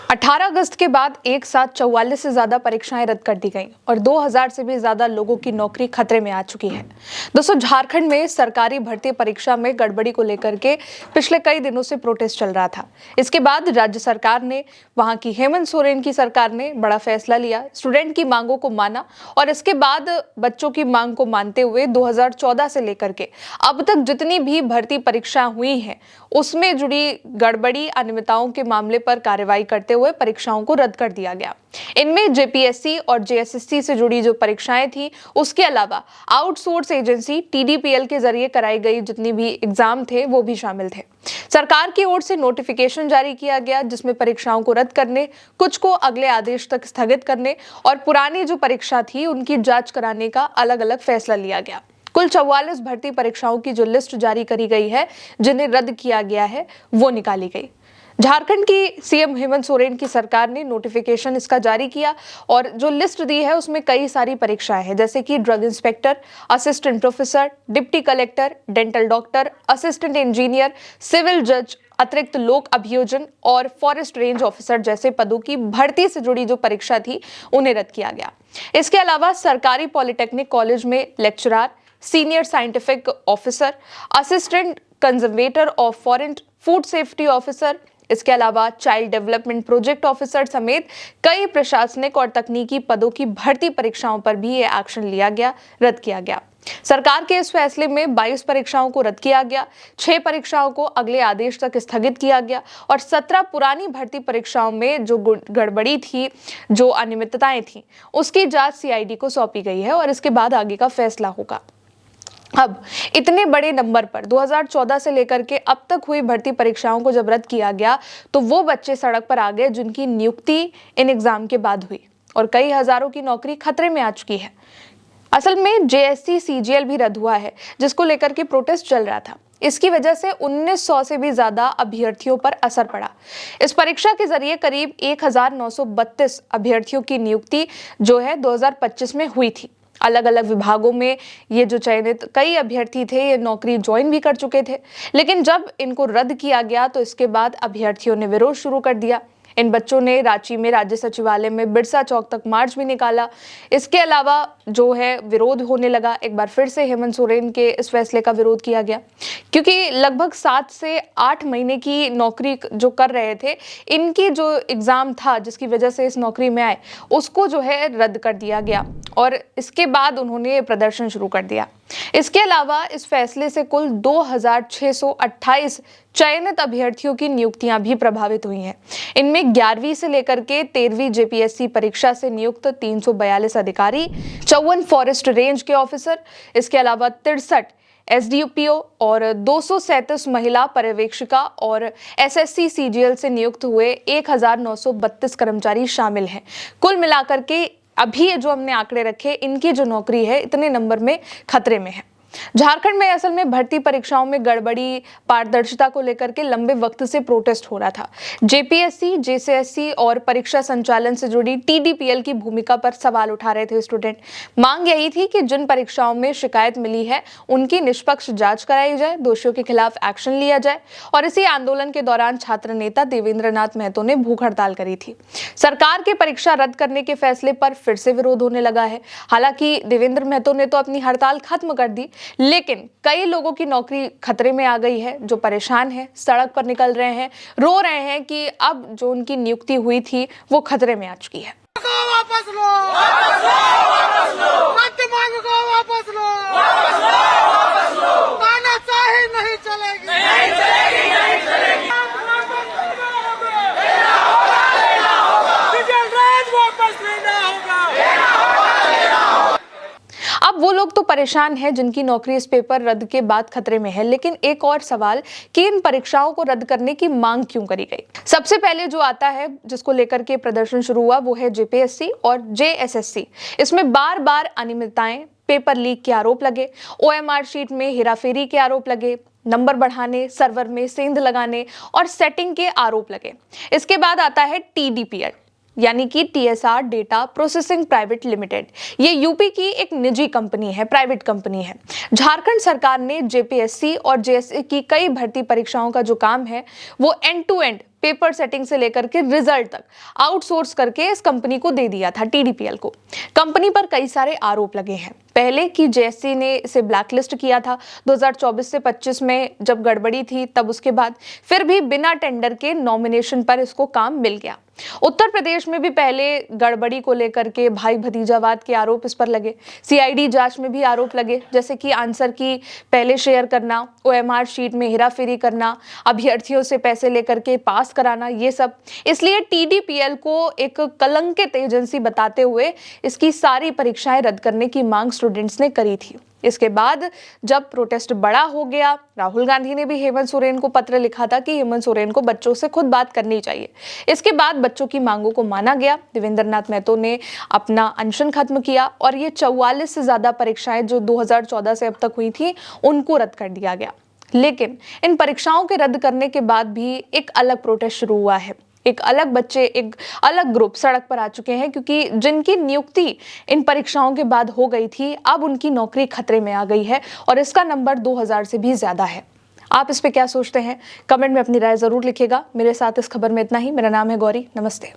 18 अगस्त के बाद एक साथ 44 से ज्यादा परीक्षाएं रद्द कर दी गईं और 2000 से भी ज्यादा लोगों की नौकरी खतरे में आ चुकी है। दोस्तों, झारखंड में सरकारी भर्ती परीक्षा में गड़बड़ी को लेकर के पिछले कई दिनों से प्रोटेस्ट चल रहा था। इसके बाद राज्य सरकार ने, वहां की हेमंत सोरेन की सरकार ने बड़ा फैसला लिया, स्टूडेंट की मांगों को माना और इसके बाद बच्चों की मांग को मानते हुए 2014 से लेकर के अब तक जितनी भी भर्ती परीक्षाएं हुई हैं उसमें जुड़ी गड़बड़ी अनियमितताओं के मामले पर कार्रवाई करते हुए परीक्षाओं को रद्द कर दिया गया। इनमें जेपीएससी और जेएसएससी से जुड़ी जो परीक्षाएं थी, उसके अलावा आउटसोर्स एजेंसी टीडीपीएल के जरिए कराई गई जितनी भी एग्जाम थे वो भी शामिल थे। सरकार की ओर से नोटिफिकेशन जारी किया गया जिसमें परीक्षाओं को रद्द करने, कुछ को अगले आदेश तक स्थगित करने और पुरानी जो परीक्षा थी उनकी जांच कराने का अलग अलग फैसला लिया गया। कुल 44 भर्ती परीक्षाओं की जो लिस्ट जारी करी गई है जिन्हें रद्द किया गया है वो निकाली गई। झारखंड की सीएम हेमंत सोरेन की सरकार ने नोटिफिकेशन इसका जारी किया और जो लिस्ट दी है उसमें कई सारी परीक्षाएं हैं, जैसे कि drug inspector, assistant professor, deputy collector, dental doctor, assistant engineer, civil जज, अतिरिक्त लोक अभियोजन और फॉरेस्ट रेंज ऑफिसर जैसे पदों की भर्ती से जुड़ी जो परीक्षा थी उन्हें रद्द किया गया। इसके अलावा सरकारी पॉलिटेक्निक कॉलेज में lecturer, senior scientific officer, assistant conservator of foreign food safety officer, इसके अलावा चाइल्ड डेवलपमेंट प्रोजेक्ट ऑफिसर समेत कई प्रशासनिक और तकनीकी पदों की भर्ती परीक्षाओं पर भी ये एक्शन लिया गया, रद्द किया गया। सरकार के इस फैसले में 22 परीक्षाओं को रद्द किया गया, 6 परीक्षाओं को अगले आदेश तक स्थगित किया गया और 17 पुरानी भर्ती परीक्षाओं में जो गड़बड़ी थी, जो अनियमितताएं थी, उसकी जांच सीआईडी को सौंपी गई है और इसके बाद आगे का फैसला होगा। अब इतने बड़े नंबर पर 2014 से लेकर के अब तक हुई भर्ती परीक्षाओं को जब रद्द किया गया तो वो बच्चे सड़क पर आ गए जिनकी नियुक्ति इन एग्जाम के बाद हुई और कई हजारों की नौकरी खतरे में आ चुकी है। असल में जेएससी सीजीएल भी रद्द हुआ है जिसको लेकर के प्रोटेस्ट चल रहा था। इसकी वजह से 1900 से भी ज्यादा अभ्यर्थियों पर असर पड़ा। इस परीक्षा के जरिए करीब 1932 अभ्यर्थियों की नियुक्ति जो है 2025 में हुई थी। अलग अलग विभागों में ये जो चयनित कई अभ्यर्थी थे ये नौकरी ज्वाइन भी कर चुके थे, लेकिन जब इनको रद्द किया गया तो इसके बाद अभ्यर्थियों ने विरोध शुरू कर दिया। इन बच्चों ने रांची में राज्य सचिवालय में बिरसा चौक तक मार्च भी निकाला। इसके अलावा जो है विरोध होने लगा, एक बार फिर से हेमंत सोरेन के इस फैसले का विरोध किया गया क्योंकि लगभग 7 से 8 महीने की नौकरी जो कर रहे थे, इनकी जो एग्जाम था जिसकी वजह से इस नौकरी में आए उसको जो है रद्द कर दिया गया और इसके बाद उन्होंने प्रदर्शन शुरू कर दिया। इसके अलावा इस फैसले से कुल 2628 चयनित अभ्यर्थियों की नियुक्तियां भी प्रभावित हुई हैं। इनमें 11वीं से लेकर के 13वीं जेपीएससी परीक्षा से नियुक्त 342 अधिकारी, 54 फॉरेस्ट रेंज के ऑफिसर, इसके अलावा 63 एसडीपीओ और 237 महिला पर्यवेक्षिका और एसएससी सीजीएल से नियुक्त हुए 1932 कर्मचारी शामिल हैं। कुल मिलाकर के अभी ये जो हमने आंकड़े रखे, इनकी जो नौकरी है इतने नंबर में खतरे में है। झारखंड में असल में भर्ती परीक्षाओं में गड़बड़ी, पारदर्शिता को लेकर के लंबे वक्त से प्रोटेस्ट हो रहा था। जेपीएससी, जेसीएससी और परीक्षा संचालन से जुड़ी टीडीपीएल की भूमिका पर सवाल उठा रहे थे स्टूडेंट। मांग यही थी कि जिन परीक्षाओं में शिकायत मिली है उनकी निष्पक्ष जांच कराई जाए, दोषियों के खिलाफ एक्शन लिया जाए और इसी आंदोलन के दौरान छात्र नेता देवेंद्र नाथ महतो ने भूख हड़ताल करी थी। सरकार के परीक्षा रद्द करने के फैसले पर फिर से विरोध होने लगा है। हालांकि देवेंद्र महतो ने तो अपनी हड़ताल खत्म कर दी, लेकिन कई लोगों की नौकरी खतरे में आ गई है, जो परेशान है, सड़क पर निकल रहे हैं, रो रहे हैं कि अब जो उनकी नियुक्ति हुई थी वो खतरे में आ चुकी है। वापस लो, वापस लो, वापस लो, मत मांगो, वापस लो, वापस लो, वापस लो, तानाशाही नहीं चलेगी, नहीं चलेगी, नहीं चलेगी, लेना होगा, लेना होगा, सीजीएल रेंज वापस लेना होगा, लेना होगा, लेना होगा। अब वो लोग तो परेशान हैं जिनकी नौकरी इस पेपर रद्द के बाद खतरे में है, लेकिन एक और सवाल कि इन परीक्षाओं को रद्द करने की मांग क्यों करी गई। सबसे पहले जो आता है जिसको लेकर के प्रदर्शन शुरू हुआ वो है जेपीएससी और जेएसएससी। इसमें बार बार अनियमितताएं, पेपर लीक के आरोप लगे, ओएमआर शीट में हेराफेरी के आरोप लगे, नंबर बढ़ाने, सर्वर में सेंध लगाने और सेटिंग के आरोप लगे। इसके बाद आता है टीडीपीएल यानी कि TSR data processing private limited. ये यूपी की एक निजी कंपनी है, प्राइवेट कंपनी है। झारखंड सरकार ने जेपीएससी और जेएससी की कई भर्ती परीक्षाओं का जो काम है वो end to end paper setting से लेकर के रिजल्ट तक आउटसोर्स करके इस कंपनी को दे दिया था, TDPL को। कंपनी पर कई सारे आरोप लगे हैं। पहले की JSC ने इसे ब्लैकलिस्ट किया था 2024 से 25 में जब गड़बड़ी थी तब, उसके बाद फिर भी बिना टेंडर के नॉमिनेशन पर इसको काम मिल गया। उत्तर प्रदेश में भी पहले गड़बड़ी को लेकर के भाई भतीजावाद के आरोप इस पर लगे। CID जांच में भी आरोप लगे, जैसे कि आंसर की पहले शेयर करना, OMR शीट में हेराफेरी करना, अभ्यर्थियों से पैसे लेकर के पास कराना, ये सब। इसलिए TDPL को एक कलंकित एजेंसी बताते हुए इसकी सारी परीक्षाएं रद्द करने की मांग स्टूडेंट्स ने करी थी। इसके बाद जब प्रोटेस्ट बड़ा हो गया, राहुल गांधी ने भी हेमंत सोरेन को पत्र लिखा था कि हेमंत सोरेन को बच्चों से खुद बात करनी चाहिए। इसके बाद बच्चों की मांगों को माना गया। देवेंद्र नाथ महतो ने अपना अनशन खत्म किया और ये 44 से ज्यादा परीक्षाएं जो 2014 से अब तक हुई थी उनको रद्द कर दिया गया। लेकिन इन परीक्षाओं के रद्द करने के बाद भी एक अलग प्रोटेस्ट शुरू हुआ है। एक अलग बच्चे, एक अलग ग्रुप सड़क पर आ चुके हैं, क्योंकि जिनकी नियुक्ति इन परीक्षाओं के बाद हो गई थी, अब उनकी नौकरी खतरे में आ गई है और इसका नंबर 2000 से भी ज्यादा है। आप इस पे क्या सोचते हैं? कमेंट में अपनी राय जरूर लिखिएगा। मेरे साथ इस खबर में इतना ही। मेरा नाम है गौरी। नमस्ते।